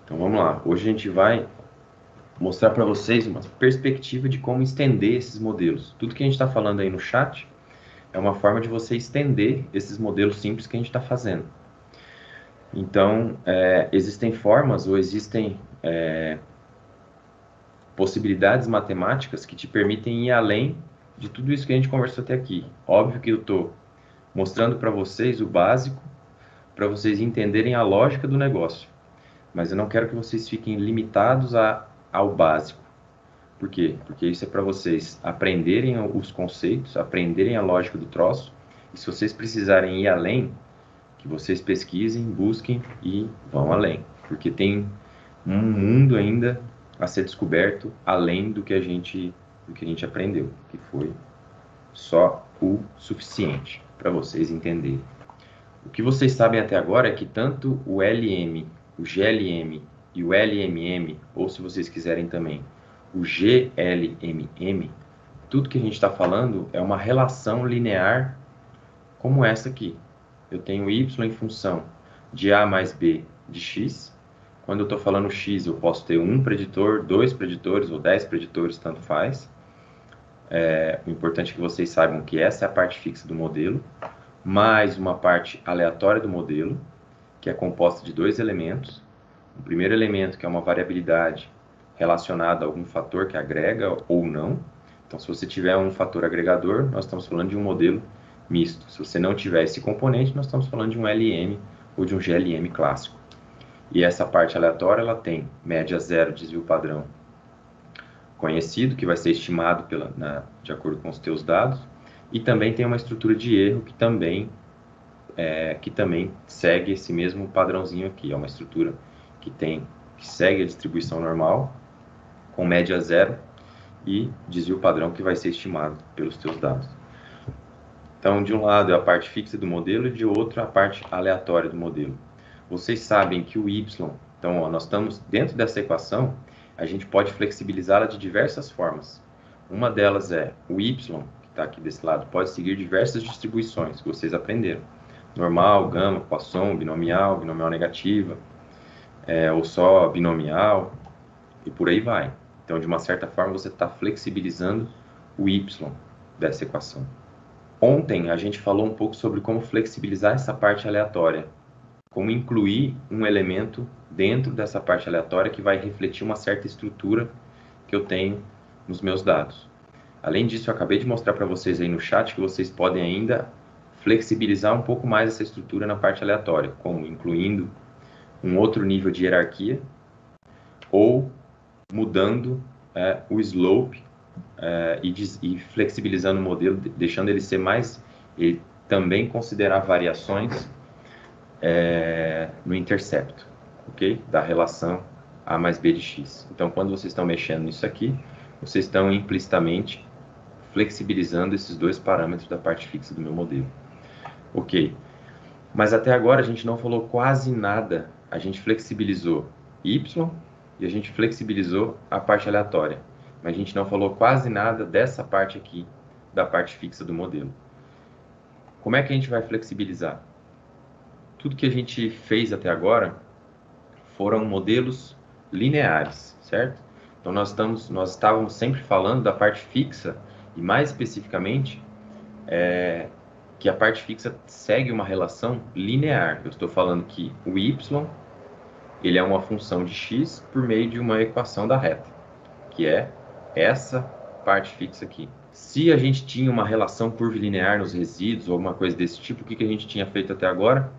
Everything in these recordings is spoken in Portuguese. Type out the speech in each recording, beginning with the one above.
Então vamos lá. Hoje a gente vai mostrar para vocês uma perspectiva de como estender esses modelos. Tudo que a gente está falando aí no chat é uma forma de você estender esses modelos simples que a gente está fazendo. Então, existem formas ou existem possibilidades matemáticas que te permitem ir além de tudo isso que a gente conversou até aqui. Óbvio que eu estou mostrando para vocês o básico, para vocês entenderem a lógica do negócio. Mas eu não quero que vocês fiquem limitados ao básico. Por quê? Porque isso é para vocês aprenderem os conceitos, aprenderem a lógica do troço. E se vocês precisarem ir além, que vocês pesquisem, busquem e vão além. Porque tem um mundo ainda a ser descoberto além do que a gente aprendeu, que foi só o suficiente para vocês entenderem. O que vocês sabem até agora é que tanto o LM, o GLM e o LMM, ou se vocês quiserem também, o GLMM, tudo que a gente está falando é uma relação linear como essa aqui. Eu tenho y em função de a mais b de x. Quando eu estou falando x, eu posso ter um preditor, dois preditores ou 10 preditores, tanto faz. O importante é que vocês saibam que essa é a parte fixa do modelo, mais uma parte aleatória do modelo, que é composta de dois elementos. O primeiro elemento, que é uma variabilidade relacionada a algum fator que agrega ou não. Então, se você tiver um fator agregador, nós estamos falando de um modelo misto. Se você não tiver esse componente, nós estamos falando de um LM ou de um GLM clássico. E essa parte aleatória, ela tem média zero, desvio padrão conhecido, que vai ser estimado de acordo com os teus dados, e também tem uma estrutura de erro que também segue esse mesmo padrãozinho aqui. É uma estrutura que segue a distribuição normal, com média zero, e desvio padrão que vai ser estimado pelos teus dados. Então, de um lado é a parte fixa do modelo e de outro a parte aleatória do modelo. Vocês sabem que o y, então ó, nós estamos dentro dessa equação, a gente pode flexibilizá-la de diversas formas. Uma delas é o y, que está aqui desse lado, pode seguir diversas distribuições que vocês aprenderam. Normal, gama, Poisson, binomial, binomial negativa, ou só binomial, e por aí vai. Então, de uma certa forma, você está flexibilizando o y dessa equação. Ontem, a gente falou um pouco sobre como flexibilizar essa parte aleatória, como incluir um elemento dentro dessa parte aleatória que vai refletir uma certa estrutura que eu tenho nos meus dados. Além disso, eu acabei de mostrar para vocês aí no chat que vocês podem ainda flexibilizar um pouco mais essa estrutura na parte aleatória, como incluindo um outro nível de hierarquia ou mudando o slope e flexibilizando o modelo, deixando ele ser mais, e também considerar variações no intercepto, ok? Da relação A mais B de x. Então, quando vocês estão mexendo nisso aqui, vocês estão implicitamente flexibilizando esses dois parâmetros da parte fixa do meu modelo. Ok. Mas até agora a gente não falou quase nada. A gente flexibilizou y e a gente flexibilizou a parte aleatória. Mas a gente não falou quase nada dessa parte aqui, da parte fixa do modelo. Como é que a gente vai flexibilizar? Tudo que a gente fez até agora foram modelos lineares, certo? Então nós estávamos sempre falando da parte fixa e mais especificamente que a parte fixa segue uma relação linear. Eu estou falando que o y ele é uma função de x por meio de uma equação da reta, que é essa parte fixa aqui. Se a gente tinha uma relação curvilinear nos resíduos ou alguma coisa desse tipo, o que a gente tinha feito até agora?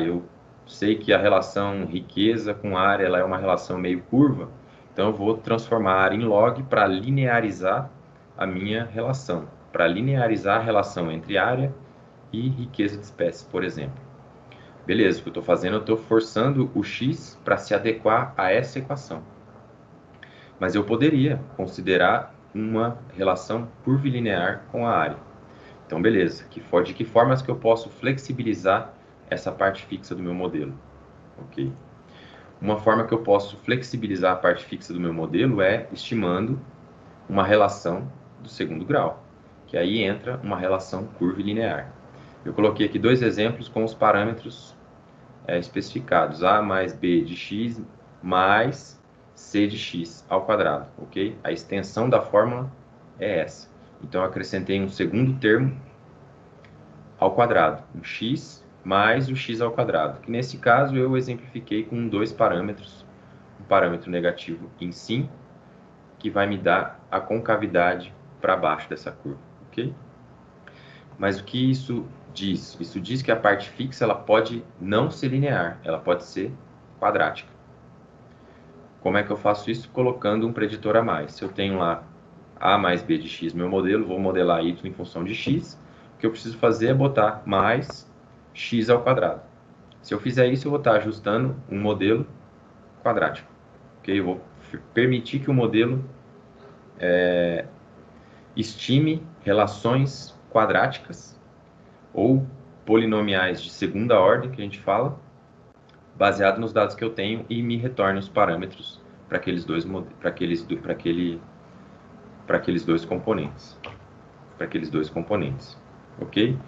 Eu sei que a relação riqueza com área ela é uma relação meio curva, então eu vou transformar a área em log para linearizar a minha relação, para linearizar a relação entre área e riqueza de espécies, por exemplo. Beleza, o que eu estou fazendo, eu estou forçando o x para se adequar a essa equação. Mas eu poderia considerar uma relação curvilinear com a área. Então, beleza, de que formas que eu posso flexibilizar essa parte fixa do meu modelo? Ok. Uma forma que eu posso flexibilizar a parte fixa do meu modelo é estimando uma relação do segundo grau, que aí entra uma relação curvilinear. Eu coloquei aqui dois exemplos com os parâmetros especificados a mais b de x mais c de x ao quadrado, ok? A extensão da fórmula é essa. Então, eu acrescentei um segundo termo ao quadrado, um x mais o x ao quadrado, que nesse caso eu exemplifiquei com dois parâmetros, um parâmetro negativo em 5, que vai me dar a concavidade para baixo dessa curva, ok? Mas o que isso diz? Isso diz que a parte fixa ela pode não ser linear, ela pode ser quadrática. Como é que eu faço isso? Colocando um preditor a mais. Se eu tenho lá a mais b de x, meu modelo, vou modelar y em função de x. O que eu preciso fazer é botar mais x ao quadrado. Se eu fizer isso, eu vou estar ajustando um modelo quadrático. Okay? Eu vou permitir que o modelo estime relações quadráticas ou polinomiais de segunda ordem, que a gente fala, baseado nos dados que eu tenho e me retorne os parâmetros para aqueles dois componentes, ok?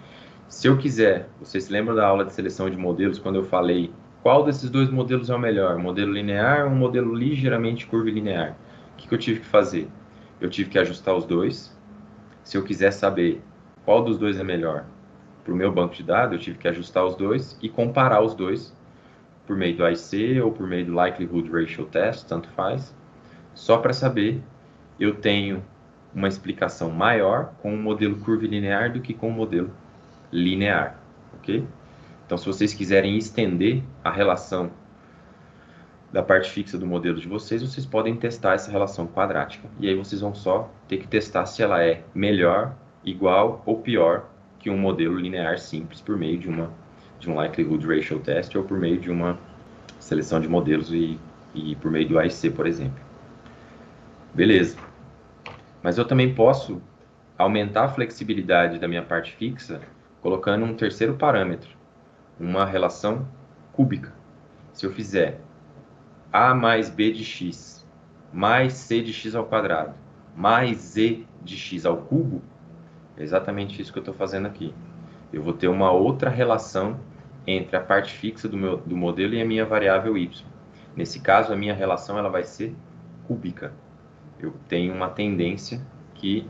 Se eu quiser, vocês se lembram da aula de seleção de modelos, quando eu falei qual desses dois modelos é o melhor, modelo linear ou um modelo ligeiramente curvilinear? O que eu tive que fazer? Eu tive que ajustar os dois. Se eu quiser saber qual dos dois é melhor para o meu banco de dados, eu tive que ajustar os dois e comparar os dois por meio do IC ou por meio do Likelihood Ratio Test, tanto faz, só para saber eu tenho uma explicação maior com um modelo curvilinear do que com um modelo linear, ok? Então, se vocês quiserem estender a relação da parte fixa do modelo de vocês, vocês podem testar essa relação quadrática. E aí vocês vão só ter que testar se ela é melhor, igual ou pior que um modelo linear simples por meio de um Likelihood Ratio Test ou por meio de uma seleção de modelos e por meio do AIC, por exemplo. Beleza. Mas eu também posso aumentar a flexibilidade da minha parte fixa colocando um terceiro parâmetro, uma relação cúbica. Se eu fizer a mais b de x mais c de x ao quadrado mais z de x ao cubo, é exatamente isso que eu estou fazendo aqui. Eu vou ter uma outra relação entre a parte fixa do modelo e a minha variável y. Nesse caso, a minha relação ela vai ser cúbica. Eu tenho uma tendência que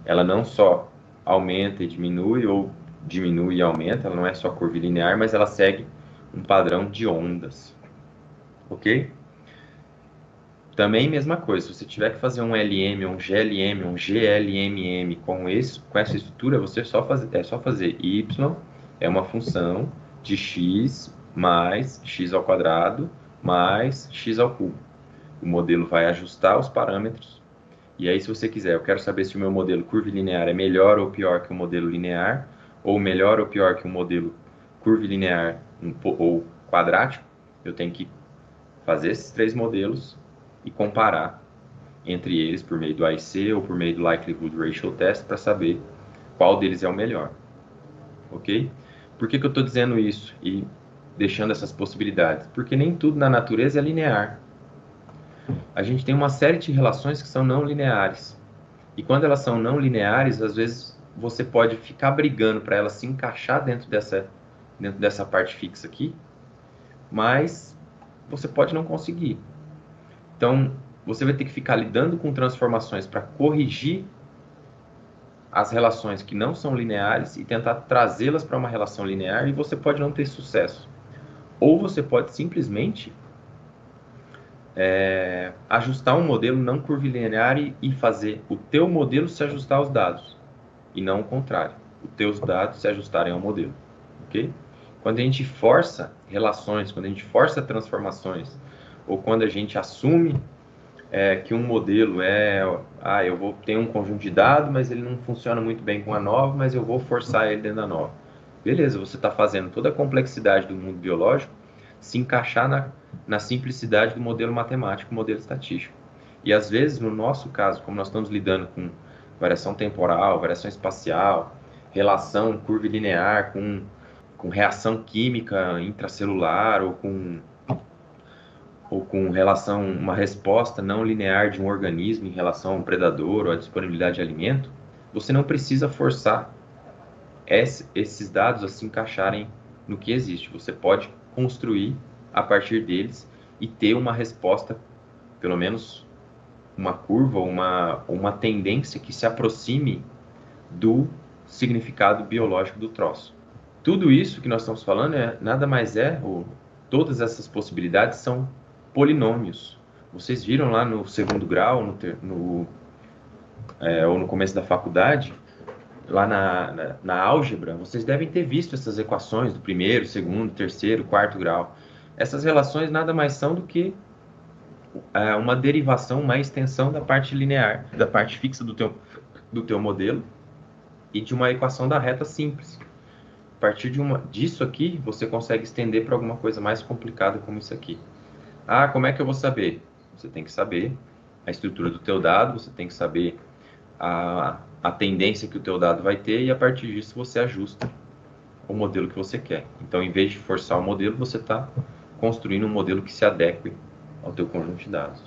ela não só aumenta e diminui, ou diminui e aumenta, ela não é só curvilinear, mas ela segue um padrão de ondas. Ok? Também mesma coisa, se você tiver que fazer um LM, um GLM, um GLMM com essa estrutura, é só fazer y é uma função de x mais x ao quadrado mais x ao cubo. O modelo vai ajustar os parâmetros. E aí, se você quiser, eu quero saber se o meu modelo curvilinear é melhor ou pior que o modelo linear, ou melhor ou pior que o modelo curvilinear ou quadrático, eu tenho que fazer esses três modelos e comparar entre eles por meio do AIC ou por meio do Likelihood Ratio Test para saber qual deles é o melhor. Ok? Por que eu estou dizendo isso e deixando essas possibilidades? Porque nem tudo na natureza é linear. A gente tem uma série de relações que são não lineares. E quando elas são não lineares, às vezes você pode ficar brigando para elas se encaixar dentro dessa parte fixa aqui, mas você pode não conseguir. Então, você vai ter que ficar lidando com transformações para corrigir as relações que não são lineares e tentar trazê-las para uma relação linear, e você pode não ter sucesso. Ou você pode simplesmente ajustar um modelo não curvilinear e fazer o teu modelo se ajustar aos dados, e não o contrário, os teus dados se ajustarem ao modelo, ok? Quando a gente força relações, quando a gente força transformações, ou quando a gente assume que um modelo eu vou ter um conjunto de dados, mas ele não funciona muito bem com a nova, mas eu vou forçar ele dentro da nova. Beleza, você está fazendo toda a complexidade do mundo biológico se encaixar na simplicidade do modelo matemático, modelo estatístico. E às vezes, no nosso caso, como nós estamos lidando com variação temporal, variação espacial, relação curvilinear com reação química intracelular ou com relação uma resposta não linear de um organismo em relação a um predador ou à disponibilidade de alimento, você não precisa forçar esses dados a se encaixarem no que existe. Você pode construir a partir deles e ter uma resposta, pelo menos uma curva, uma tendência que se aproxime do significado biológico do troço. Tudo isso que nós estamos falando nada mais todas essas possibilidades são polinômios. Vocês viram lá no segundo grau, ou no começo da faculdade, lá na álgebra, vocês devem ter visto essas equações do primeiro, segundo, terceiro, quarto grau. Essas relações nada mais são do que uma derivação, uma extensão da parte linear, da parte fixa do teu modelo e de uma equação da reta simples. A partir disso aqui, você consegue estender para alguma coisa mais complicada como isso aqui. Ah, como é que eu vou saber? Você tem que saber a estrutura do teu dado, você tem que saber a tendência que o teu dado vai ter, e a partir disso você ajusta o modelo que você quer. Então, em vez de forçar o modelo, você está construindo um modelo que se adeque ao teu conjunto de dados.